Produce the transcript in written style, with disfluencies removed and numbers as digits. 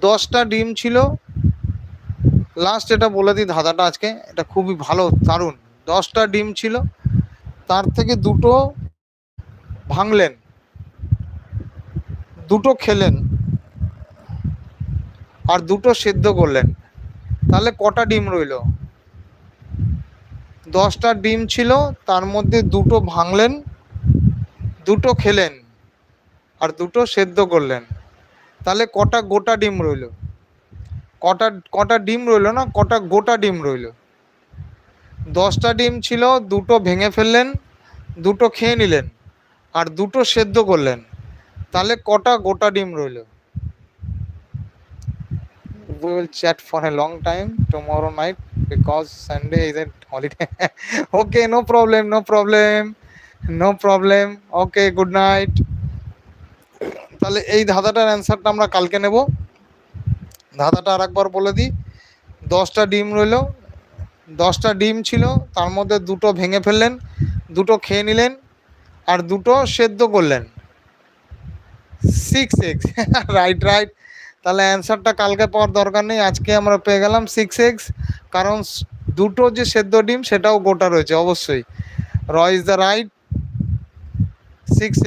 10টা ডিম ছিল, লাস্ট এটা বলে দিই ধাঁধাটা আজকে, এটা খুবই ভালো দারুণ। 10টা ডিম ছিল, তার থেকে দুটো ভাঙলেন, দুটো খেলেন, আর দুটো সেদ্ধ করলেন, তাহলে কটা ডিম রইল? 10টা ডিম ছিল, তার মধ্যে দুটো ভাঙলেন, দুটো খেলেন, আর দুটো সেদ্ধ করলেন, তাহলে কটা গোটা ডিম রইল? কটা কটা ডিম রইল না, কটা গোটা ডিম রইল? 10টা ডিম ছিল, দুটো ভেঙে ফেললেন, দুটো খেয়ে নিলেন, আর দুটো সেদ্ধ করলেন, তাহলে কটা গোটা ডিম রইল? We will chat for a long time tomorrow night because Sunday is a holiday. Okay, no problem, no problem, no problem. Okay, good night. তাহলে এই ধাঁধাটার অ্যান্সারটা আমরা কালকে নেব। ধাঁধাটা আর একবার বলে দিই। 10টা ডিম রইল, 10টা ডিম ছিল, তার মধ্যে দুটো ভেঙে ফেললেন, দুটো খেয়ে নিলেন, আর দুটো সেদ্ধ করলেন। 6 এক্স। Right right. তাহলে অ্যান্সারটা কালকে পাওয়ার দরকার নেই, আজকে আমরা পেয়ে গেলাম 6 এক্স, কারণ দুটো যে সেদ্ধ ডিম সেটাও গোটা রয়েছে অবশ্যই। র ইজ দ্য রাইট 6 এক্স।